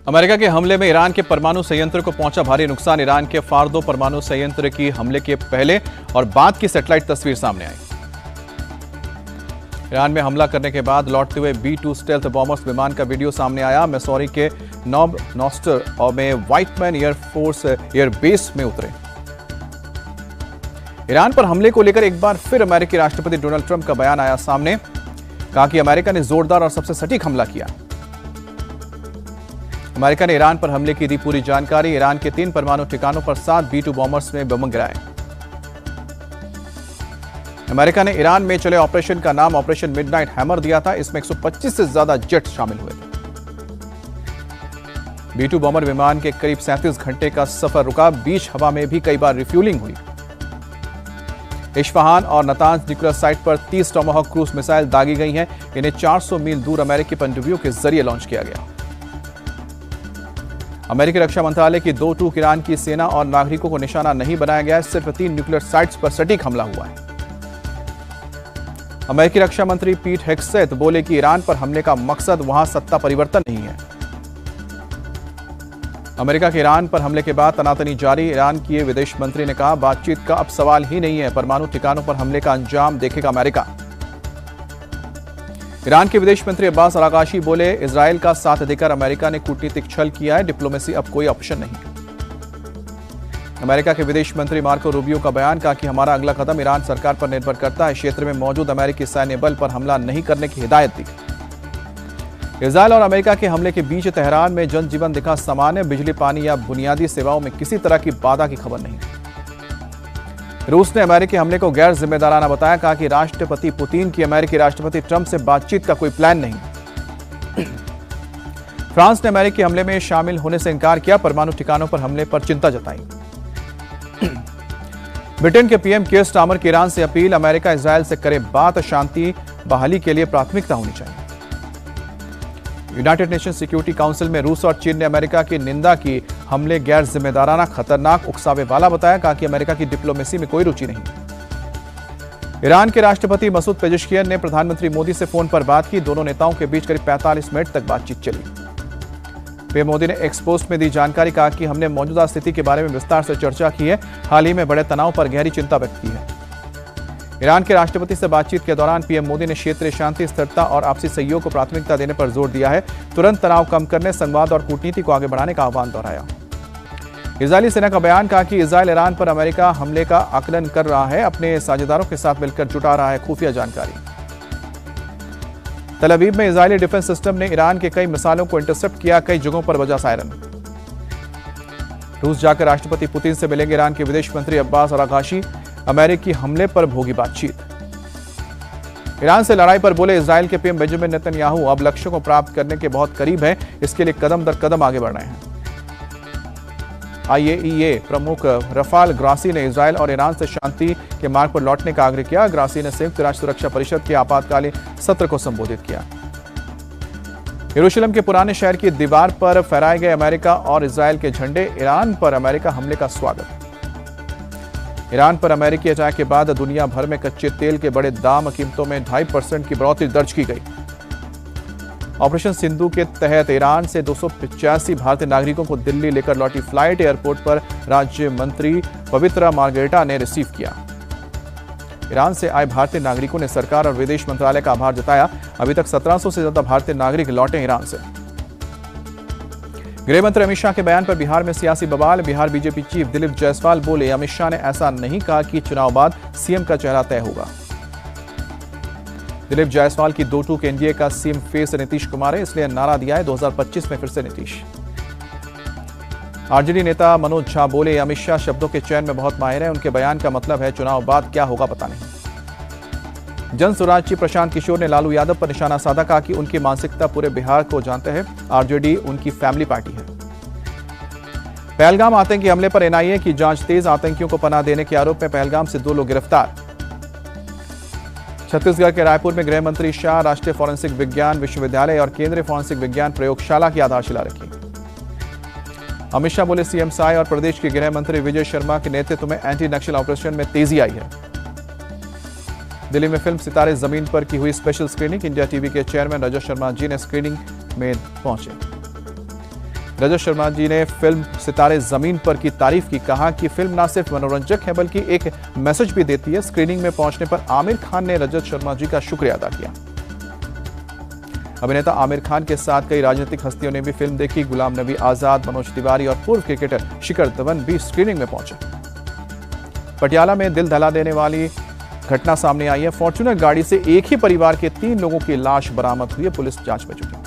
America के हमले में ईरान के परमाणु संयंत्र को पहुंचा भारी नुकसान। ईरान के फार्दो परमाणु संयंत्र की हमले के पहले और बाद की सैटेलाइट तस्वीर सामने आई। ईरान में हमला करने के बाद लौटते हुए B-2 स्टेल्थ बॉम्बर्स विमान का वीडियो सामने आया। मिसौरी के नॉब नॉस्टर में व्हाइटमैन एयरफोर्स एयरबेस में उतरे। ईरान पर हमले को लेकर एक बार फिर अमेरिकी राष्ट्रपति डोनाल्ड ट्रंप का बयान आया सामने। कहा कि अमेरिका ने जोरदार और सबसे सटीक हमला किया। अमेरिका ने ईरान पर हमले की दी पूरी जानकारी। ईरान के 3 परमाणु ठिकानों पर 7 B-2 बॉम्बर्स में बम गिराए। अमेरिका ने ईरान में चले ऑपरेशन का नाम ऑपरेशन मिडनाइट हैमर दिया था। इसमें 125 से ज्यादा जेट शामिल हुए थे। B-2 बॉम्बर विमान के करीब 37 घंटे का सफर रुका। बीच हवा में भी कई बार रिफ्यूलिंग हुई। इस्फहान और नतांज न्यूक्लियर साइट पर 30 टोमाहॉक क्रूज मिसाइल दागी गई हैं। इन्हें 400 मील दूर अमेरिकी पनडुब्बियों के जरिए लॉन्च किया गया। अमेरिकी रक्षा मंत्रालय की 2 टूक ईरान की सेना और नागरिकों को निशाना नहीं बनाया गया है। सिर्फ 3 न्यूक्लियर साइट्स पर सटीक हमला हुआ है। अमेरिकी रक्षा मंत्री पीट हेग्सेथ बोले कि ईरान पर हमले का मकसद वहां सत्ता परिवर्तन नहीं है। अमेरिका के ईरान पर हमले के बाद तनातनी जारी। ईरान के विदेश मंत्री ने कहा, बातचीत का अब सवाल ही नहीं है। परमाणु ठिकानों पर हमले का अंजाम देखेगा अमेरिका। ईरान के विदेश मंत्री अब्बास अरागाची बोले, इजरायल का साथ देकर अमेरिका ने कूटनीतिक छल किया है। डिप्लोमेसी अब कोई ऑप्शन नहीं। अमेरिका के विदेश मंत्री मार्को रूबियो का बयान। कहा कि हमारा अगला कदम ईरान सरकार पर निर्भर करता है। क्षेत्र में मौजूद अमेरिकी सैन्य बल पर हमला नहीं करने की हिदायत दी। इजरायल और अमेरिका के हमले के बीच तेहरान में जनजीवन दिखा सामान्य। बिजली, पानी या बुनियादी सेवाओं में किसी तरह की बाधा की खबर नहीं। रूस ने अमेरिकी हमले को गैर जिम्मेदाराना बताया। कहा कि राष्ट्रपति पुतिन की अमेरिकी राष्ट्रपति ट्रंप से बातचीत का कोई प्लान नहीं। फ्रांस ने अमेरिकी हमले में शामिल होने से इनकार किया। परमाणु ठिकानों पर हमले पर चिंता जताई। ब्रिटेन के पीएम कीयर स्टारमर की ईरान से अपील। अमेरिका इजरायल से करे बात, शांति बहाली के लिए प्राथमिकता होनी चाहिए। यूनाइटेड नेशन सिक्योरिटी काउंसिल में रूस और चीन ने अमेरिका की निंदा की। हमले गैर जिम्मेदाराना, खतरनाक, उकसावे वाला बताया। कहा कि अमेरिका की डिप्लोमेसी में कोई रुचि नहीं। ईरान के राष्ट्रपति मसूद पेजेश्कियन ने प्रधानमंत्री मोदी से फोन पर बात की। दोनों नेताओं के बीच करीब 45 मिनट तक बातचीत चली। पीएम मोदी ने एक्स पोस्ट में दी जानकारी। कहा कि हमने मौजूदा स्थिति के बारे में विस्तार से चर्चा की है। हाल ही में बड़े तनाव पर गहरी चिंता व्यक्त की है। ईरान के राष्ट्रपति से बातचीत के दौरान पीएम मोदी ने क्षेत्रीय शांति, स्थिरता और आपसी सहयोग को प्राथमिकता देने पर जोर दिया है। तुरंत तनाव कम करने, संवाद और कूटनीति को आगे बढ़ाने का आह्वान दोहराया। इजरायली सेना का बयान। कहा कि इजरायल ईरान पर अमेरिका हमले का आकलन कर रहा है। अपने साझेदारों के साथ मिलकर जुटा रहा है खुफिया जानकारी। तल अवीव में इजरायली डिफेंस सिस्टम ने ईरान के कई मिसाइलों को इंटरसेप्ट किया। कई जगहों पर बजा सायरन। रूस जाकर राष्ट्रपति पुतिन से मिलेंगे ईरान के विदेश मंत्री अब्बास अरागाची। अमेरिकी हमले पर होगी बातचीत। ईरान से लड़ाई पर बोले इजरायल के पीएम बेंजामिन नेतन्याहू, अब लक्ष्यों को प्राप्त करने के बहुत करीब हैं। इसके लिए कदम दर कदम आगे बढ़ रहे हैं। IAEA प्रमुख रफाल ग्रासी ने इजरायल और ईरान से शांति के मार्ग पर लौटने का आग्रह किया। ग्रासी ने संयुक्त राष्ट्र सुरक्षा परिषद के आपातकालीन सत्र को संबोधित किया। यरूशलेम के पुराने शहर की दीवार पर फहराए गए अमेरिका और इजरायल के झंडे। ईरान पर अमेरिका हमले का स्वागत। ईरान पर अमेरिकी अटैक के बाद दुनिया भर में कच्चे तेल के बड़े दाम, कीमतों में 2.5% की बढ़ोतरी दर्ज की गई। ऑपरेशन सिंधु के तहत ईरान से 285 भारतीय नागरिकों को दिल्ली लेकर लौटी फ्लाइट एयरपोर्ट पर राज्य मंत्री पवित्रा मार्गरेटा ने रिसीव किया। ईरान से आए भारतीय नागरिकों ने सरकार और विदेश मंत्रालय का आभार जताया। अभी तक 1700 से ज्यादा भारतीय नागरिक लौटे ईरान से। गृह मंत्री अमित शाह के बयान पर बिहार में सियासी बवाल। बिहार बीजेपी चीफ दिलीप जायसवाल बोले, अमित शाह ने ऐसा नहीं कहा कि चुनाव बाद सीएम का चेहरा तय होगा। दिलीप जायसवाल की 2 टूक एनडीए का सीएम फेस नीतीश कुमार है, इसलिए नारा दिया है 2025 में फिर से नीतीश। आरजेडी नेता मनोज झा बोले, अमित शाह शब्दों के चयन में बहुत माहिर है। उनके बयान का मतलब है चुनाव बाद क्या होगा पता नहीं। जन स्वराज चीफ प्रशांत किशोर ने लालू यादव पर निशाना साधा। कहा कि उनकी मानसिकता पूरे बिहार को जानते हैं। आरजेडी उनकी फैमिली पार्टी है। पहलगाम आतंकी हमले पर एनआईए की जांच तेज। आतंकियों को पनाह देने के आरोप में पहलगाम से 2 लोग गिरफ्तार। छत्तीसगढ़ के रायपुर में गृह मंत्री शाह राष्ट्रीय फॉरेंसिक विज्ञान विश्वविद्यालय और केंद्रीय फॉरेंसिक विज्ञान प्रयोगशाला की आधारशिला रखी। अमित शाह बोले, सीएम साय और प्रदेश के गृह मंत्री विजय शर्मा के नेतृत्व में एंटी नक्सल ऑपरेशन में तेजी आई है। दिल्ली में फिल्म सितारे जमीन पर की हुई स्पेशल स्क्रीनिंग। इंडिया टीवी के चेयरमैन रजत शर्मा जी ने स्क्रीनिंग में पहुंचे। रजत शर्मा जी ने फिल्म सितारे जमीन पर की तारीफ की, कहा कि फिल्म न सिर्फ मनोरंजक है बल्कि एक मैसेज भी देती है। स्क्रीनिंग में पहुंचने पर आमिर खान ने रजत शर्मा जी का शुक्रिया अदा किया। अभिनेता आमिर खान के साथ कई राजनीतिक हस्तियों ने भी फिल्म देखी। गुलाम नबी आजाद, मनोज तिवारी और पूर्व क्रिकेटर शिखर धवन भी स्क्रीनिंग में पहुंचे। पटियाला में दिल दहला देने वाली घटना सामने आई है। फॉर्च्यूनर गाड़ी से एक ही परिवार के 3 लोगों की लाश बरामद हुई है। पुलिस जांच में जुटी।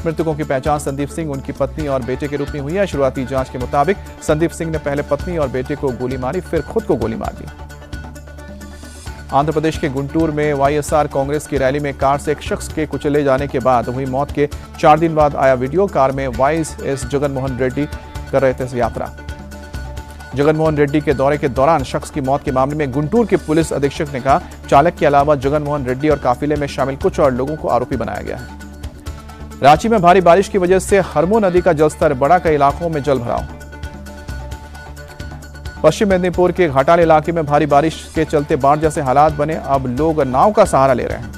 मृतकों की पहचान संदीप सिंह, उनकी पत्नी और बेटे के रूप में हुई है। शुरुआती जांच के मुताबिक संदीप सिंह ने पहले पत्नी और बेटे को गोली मारी, फिर खुद को गोली मार दी। आंध्र प्रदेश के गुंटूर में वाईएसआर कांग्रेस की रैली में कार से एक शख्स के कुचले जाने के बाद हुई मौत के 4 दिन बाद आया वीडियो। कार में वाईएस जगनमोहन रेड्डी कर रहे थे यात्रा। जगनमोहन रेड्डी के दौरे के दौरान शख्स की मौत के मामले में गुंटूर के पुलिस अधीक्षक ने कहा, चालक के अलावा जगनमोहन रेड्डी और काफिले में शामिल कुछ और लोगों को आरोपी बनाया गया है। रांची में भारी बारिश की वजह से हरमो नदी का जलस्तर बढ़ा, कई इलाकों में जल भराव। पश्चिम मेदिनीपुर के घाटाल इलाके में भारी बारिश के चलते बाढ़ जैसे हालात बने। अब लोग नाव का सहारा ले रहे हैं।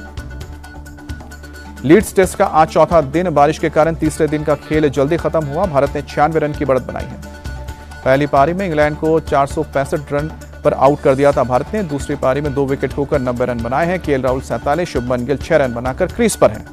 लीड्स टेस्ट का आज चौथा दिन, बारिश के कारण तीसरे दिन का खेल जल्दी खत्म हुआ। भारत ने 96 रन की बढ़त बनाई है। पहली पारी में इंग्लैंड को 465 रन पर आउट कर दिया था भारत ने। दूसरी पारी में 2 विकेट खोकर 90 रन बनाए हैं। केएल राहुल 47, शुभमन गिल 6 रन बनाकर क्रीज पर हैं।